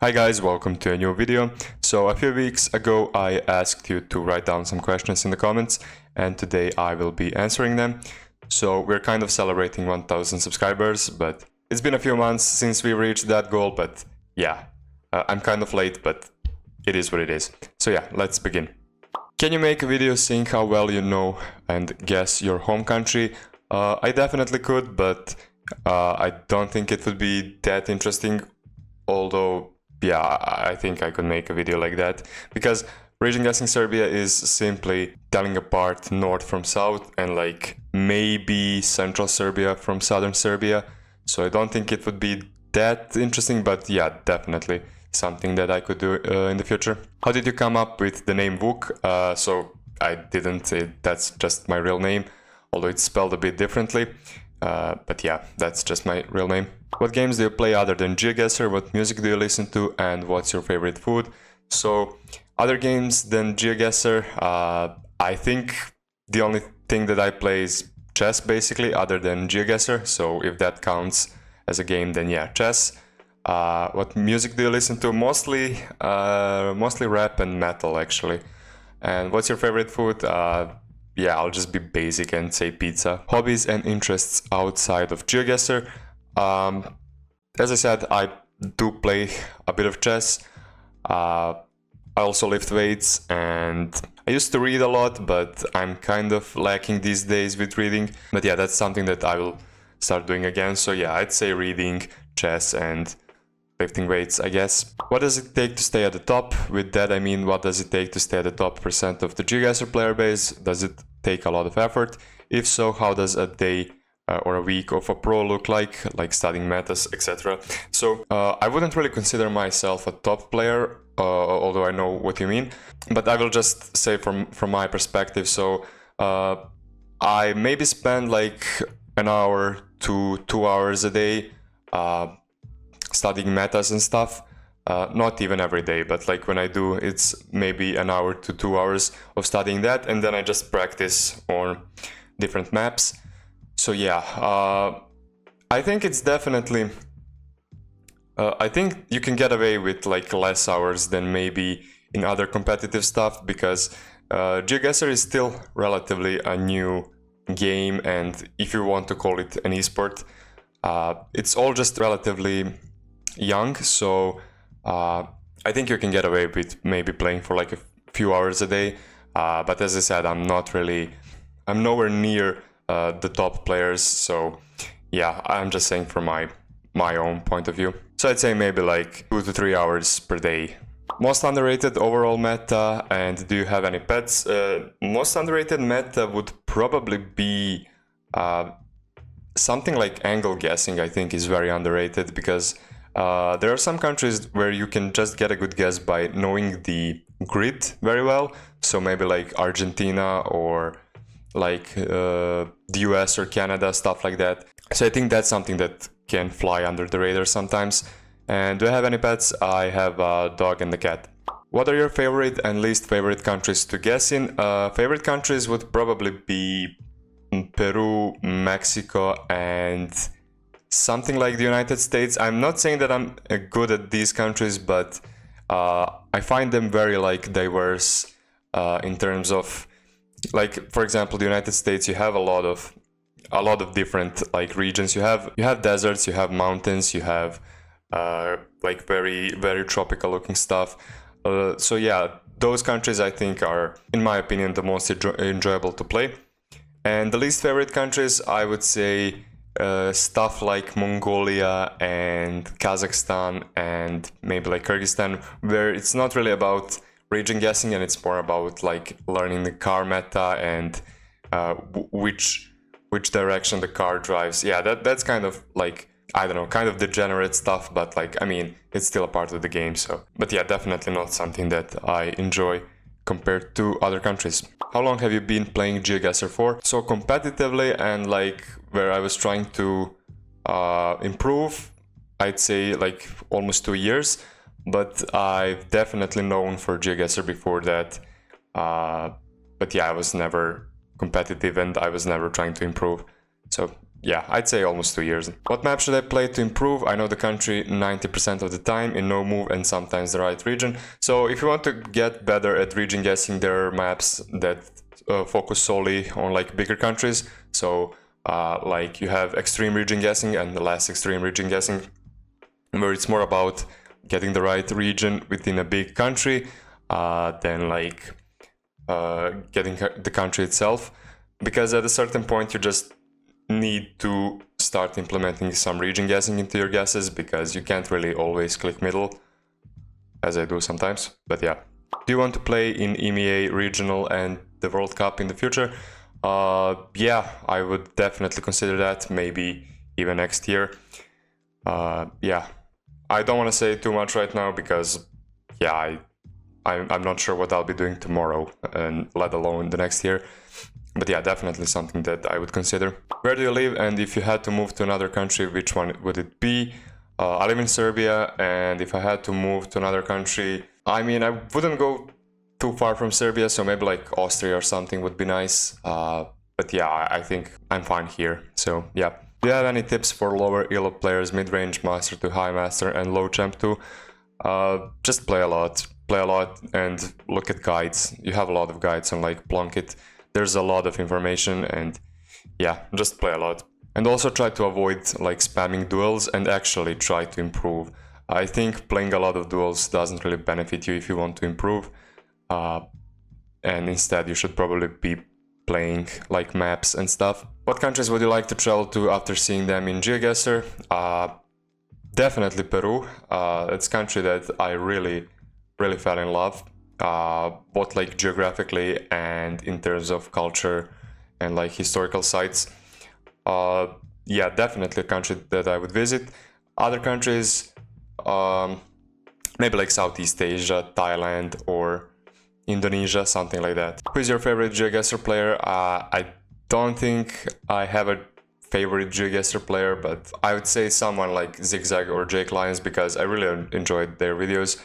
Hi guys, welcome to a new video. So a few weeks ago I asked you to write down some questions in the comments and today I will be answering them. So we're kind of celebrating 1000 subscribers, but it's been a few months since we reached that goal, but yeah, I'm kind of late, but it is what it is. So yeah, let's begin. Can you make a video saying how well you know and guess your home country? I definitely could, but I don't think it would be that interesting, although yeah, I think I could make a video like that, because region guessing Serbia is simply telling apart north from south and like maybe central Serbia from southern Serbia. So I don't think it would be that interesting, but yeah, definitely something that I could do in the future. How did you come up with the name Wook? So I didn't, that's just my real name, although it's spelled a bit differently. But yeah, that's just my real name. What games do you play other than GeoGuessr? What music do you listen to? And what's your favorite food? So other games than GeoGuessr, I think the only thing that I play is chess basically, other than GeoGuessr. So if that counts as a game, then yeah, chess. What music do you listen to? Mostly rap and metal actually. And what's your favorite food? Yeah, I'll just be basic and say pizza. Hobbies and interests outside of GeoGuessr. As I said, I do play a bit of chess. I also lift weights and I used to read a lot, but I'm kind of lacking these days with reading. But yeah, that's something that I will start doing again. So yeah, I'd say reading, chess and lifting weights, I guess. What does it take to stay at the top? With that I mean, what does it take to stay at the top percent of the GeoGuessr player base? Does it take a lot of effort? If so, how does a day or a week of a pro look like studying metas, etc. So I wouldn't really consider myself a top player, although I know what you mean, but I will just say from my perspective. So I maybe spend like an hour to 2 hours a day studying metas and stuff. Not even every day, but like when I do, it's maybe an hour to 2 hours of studying that, and then I just practice on different maps. So yeah, I think it's definitely, I think you can get away with like less hours than maybe in other competitive stuff, because GeoGuessr is still relatively a new game, and if you want to call it an esport, it's all just relatively young. So I think you can get away with maybe playing for like a few hours a day, but as I said, I'm nowhere near the top players. So yeah, I'm just saying from my own point of view. So I'd say maybe like 2 to 3 hours per day. Most underrated overall meta, and do you have any pets? Most underrated meta would probably be something like angle guessing. I think is very underrated, because there are some countries where you can just get a good guess by knowing the grid very well. So maybe like Argentina or like the US or Canada, stuff like that. So I think that's something that can fly under the radar sometimes. And do I have any pets? I have a dog and a cat. What are your favorite and least favorite countries to guess in? Favorite countries would probably be Peru, Mexico, and something like the United States. I'm not saying that I'm good at these countries, but I find them very like diverse in terms of, like, for example, the United States, you have a lot of different like regions. You have deserts, you have mountains, you have like very tropical looking stuff. So yeah, those countries I think are, in my opinion, the most enjoyable to play. And the least favorite countries, I would say stuff like Mongolia and Kazakhstan and maybe like Kyrgyzstan, where it's not really about region guessing and it's more about like learning the car meta and which direction the car drives. Yeah, that's kind of like, I don't know, kind of degenerate stuff, but like, I mean, it's still a part of the game. So, but yeah, definitely not something that I enjoy compared to other countries. How long have you been playing GeoGuessr for? So competitively and like where I was trying to improve, I'd say like almost 2 years, but I've definitely known for GeoGuessr before that. But yeah, I was never competitive and I was never trying to improve. So yeah, I'd say almost 2 years. What map should I play to improve? I know the country 90% of the time in no move and sometimes the right region. So if you want to get better at region guessing, there are maps that focus solely on like bigger countries. So like you have extreme region guessing and less extreme region guessing, where it's more about getting the right region within a big country than like getting the country itself. Because at a certain point you just need to start implementing some region guessing into your guesses, because you can't really always click middle, as I do sometimes. But yeah. Do you want to play in EMEA regional and the World Cup in the future? Yeah, I would definitely consider that, maybe even next year. Yeah, I don't want to say too much right now because, yeah, I'm not sure what I'll be doing tomorrow, and let alone the next year. But yeah, definitely something that I would consider. Where do you live, and if you had to move to another country, which one would it be? I live in Serbia, and if I had to move to another country, I mean, I wouldn't go too far from Serbia, so maybe like Austria or something would be nice. But yeah, I think I'm fine here. So yeah. Do you have any tips for lower elo players, mid-range, master to high master, and low champ to? Just play a lot, and look at guides. You have a lot of guides on like Plunkett. There's a lot of information, and yeah, just play a lot. And also try to avoid like spamming duels and actually try to improve. I think playing a lot of duels doesn't really benefit you if you want to improve. And instead you should probably be playing like maps and stuff. What countries would you like to travel to after seeing them in GeoGuessr? Definitely Peru. It's a country that I really fell in love, both like geographically and in terms of culture and like historical sites. Yeah, definitely a country that I would visit. Other countries, maybe like Southeast Asia, Thailand, or Indonesia, something like that. Who is your favorite GeoGuessr player? I don't think I have a favorite GeoGuessr player, but I would say someone like Zigzag or Jake Lyons, because I really enjoyed their videos.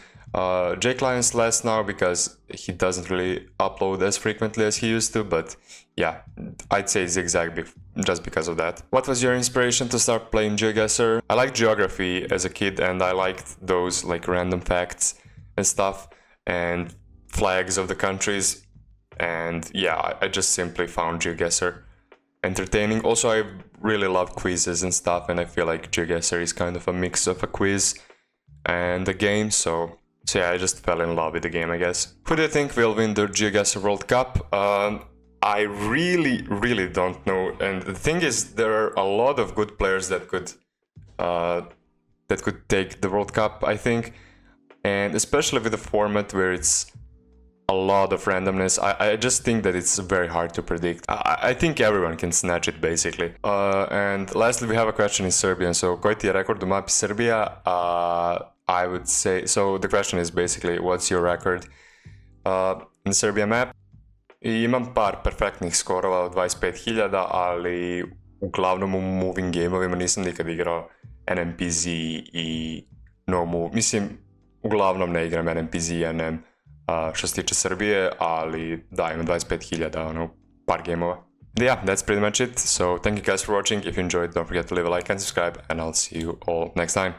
Jake Lyons less now because he doesn't really upload as frequently as he used to, but yeah, I'd say Zigzag just because of that. What was your inspiration to start playing GeoGuessr? I liked geography as a kid, and I liked those like random facts and stuff and flags of the countries, and yeah, I just simply found GeoGuessr entertaining. Also, I really love quizzes and stuff, and I feel like GeoGuessr is kind of a mix of a quiz and a game, so yeah, I just fell in love with the game, I guess. Who do you think will win the GeoGuessr World Cup? I really don't know, and the thing is, there are a lot of good players that could take the World Cup, I think, and especially with the format where it's a lot of randomness, I just think that it's very hard to predict. I think everyone can snatch it, basically. And lastly, we have a question in Serbian. So, koji ti je rekord u mapi Serbia? I would say, so the question is basically, what's your record in Serbia map? I imam par perfektnih skorova od 25.000, ali uglavnom u moving gameovima nisam nikad igrao NMPZ i no move. Mislim, uglavnom ne igram NMPZ i NM što se tiče Srbije, ali da, imam 25.000, ono, par gameova. Yeah, that's pretty much it. So thank you guys for watching. If you enjoyed, don't forget to leave a like and subscribe, and I'll see you all next time.